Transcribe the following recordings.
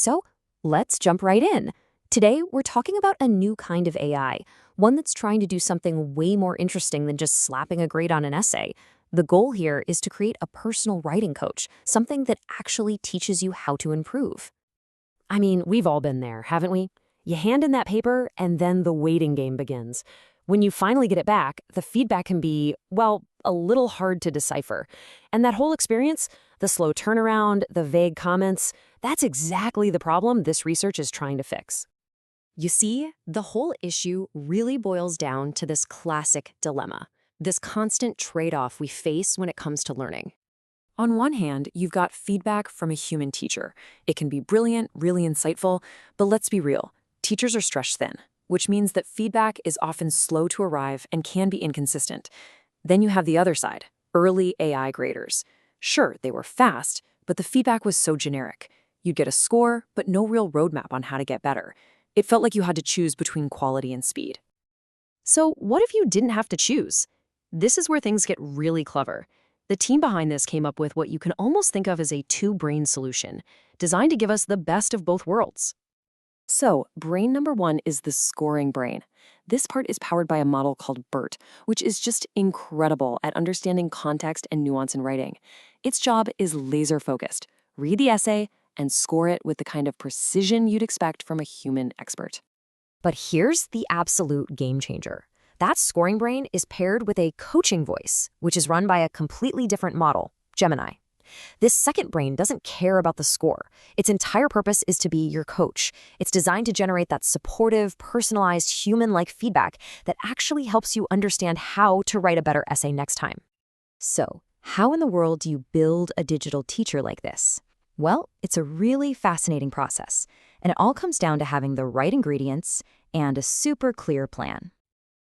So let's jump right in. Today, we're talking about a new kind of AI, one that's trying to do something way more interesting than just slapping a grade on an essay. The goal here is to create a personal writing coach, something that actually teaches you how to improve. I mean, we've all been there, haven't we? You hand in that paper, and then the waiting game begins. When you finally get it back, the feedback can be, well, a little hard to decipher. And that whole experience, the slow turnaround, the vague comments, that's exactly the problem this research is trying to fix. You see, the whole issue really boils down to this classic dilemma, this constant trade-off we face when it comes to learning. On one hand, you've got feedback from a human teacher. It can be brilliant, really insightful, but let's be real. Teachers are stretched thin, which means that feedback is often slow to arrive and can be inconsistent. Then you have the other side, early AI graders. Sure, they were fast, but the feedback was so generic. You'd get a score, but no real roadmap on how to get better. It felt like you had to choose between quality and speed. So what if you didn't have to choose? This is where things get really clever. The team behind this came up with what you can almost think of as a two-brain solution, designed to give us the best of both worlds. So, brain number one is the scoring brain. This part is powered by a model called BERT, which is just incredible at understanding context and nuance in writing. Its job is laser-focused. Read the essay and score it with the kind of precision you'd expect from a human expert. But here's the absolute game changer. That scoring brain is paired with a coaching voice, which is run by a completely different model, Gemini. This second brain doesn't care about the score. Its entire purpose is to be your coach. It's designed to generate that supportive, personalized, human-like feedback that actually helps you understand how to write a better essay next time. So, how in the world do you build a digital teacher like this? Well, it's a really fascinating process, and it all comes down to having the right ingredients and a super clear plan.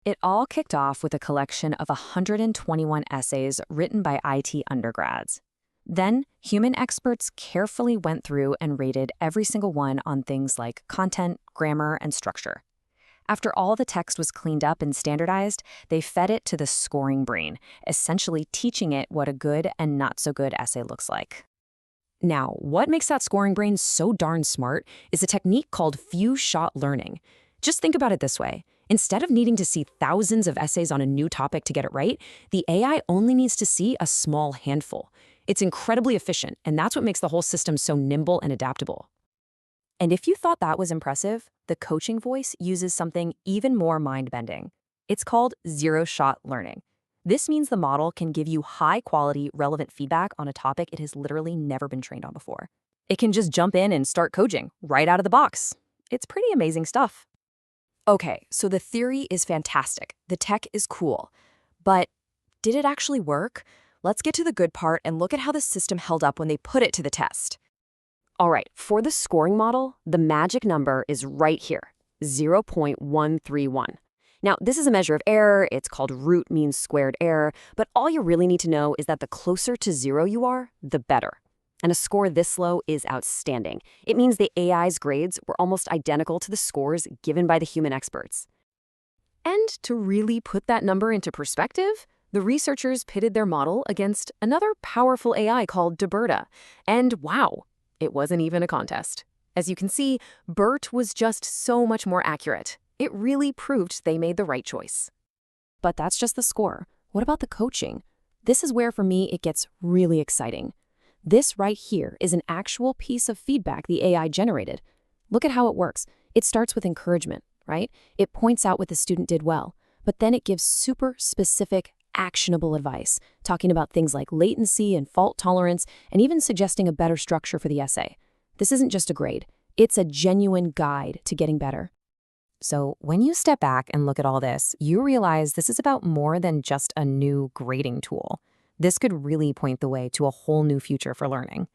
It all kicked off with a collection of 121 essays written by IT undergrads. Then, human experts carefully went through and rated every single one on things like content, grammar, and structure. After all the text was cleaned up and standardized, they fed it to the scoring brain, essentially teaching it what a good and not so good essay looks like. Now, what makes that scoring brain so darn smart is a technique called few-shot learning. Just think about it this way. Instead of needing to see thousands of essays on a new topic to get it right, the AI only needs to see a small handful. It's incredibly efficient, and that's what makes the whole system so nimble and adaptable. And if you thought that was impressive, the coaching voice uses something even more mind-bending. It's called zero-shot learning. This means the model can give you high-quality, relevant feedback on a topic it has literally never been trained on before. It can just jump in and start coaching right out of the box. It's pretty amazing stuff. Okay, so the theory is fantastic. The tech is cool. But did it actually work? Let's get to the good part and look at how the system held up when they put it to the test. All right, for the scoring model, the magic number is right here, 0.131. Now, this is a measure of error. It's called root mean squared error. But all you really need to know is that the closer to zero you are, the better. And a score this low is outstanding. It means the AI's grades were almost identical to the scores given by the human experts. And to really put that number into perspective, the researchers pitted their model against another powerful AI called BERT, and wow, it wasn't even a contest. As you can see, BERT was just so much more accurate. It really proved they made the right choice. But that's just the score. What about the coaching? This is where, for me, it gets really exciting. This right here is an actual piece of feedback the AI generated. Look at how it works. It starts with encouragement, right? It points out what the student did well, but then it gives super specific, actionable advice, talking about things like latency and fault tolerance, and even suggesting a better structure for the essay. This isn't just a grade. It's a genuine guide to getting better. So when you step back and look at all this, you realize this is about more than just a new grading tool. This could really point the way to a whole new future for learning.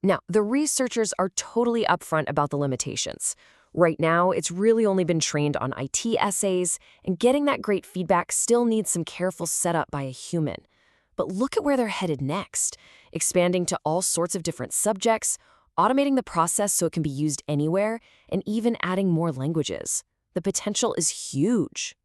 Now, the researchers are totally upfront about the limitations. Right now, it's really only been trained on IT essays, and getting that great feedback still needs some careful setup by a human. But look at where they're headed next, expanding to all sorts of different subjects, automating the process so it can be used anywhere, and even adding more languages. The potential is huge.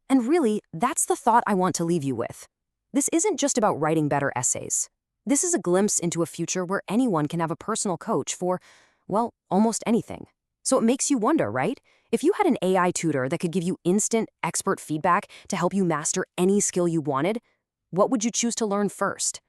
And really, that's the thought I want to leave you with. This isn't just about writing better essays. This is a glimpse into a future where anyone can have a personal coach for, Well, almost anything. So it makes you wonder, right? If you had an AI tutor that could give you instant, expert feedback to help you master any skill you wanted, what would you choose to learn first?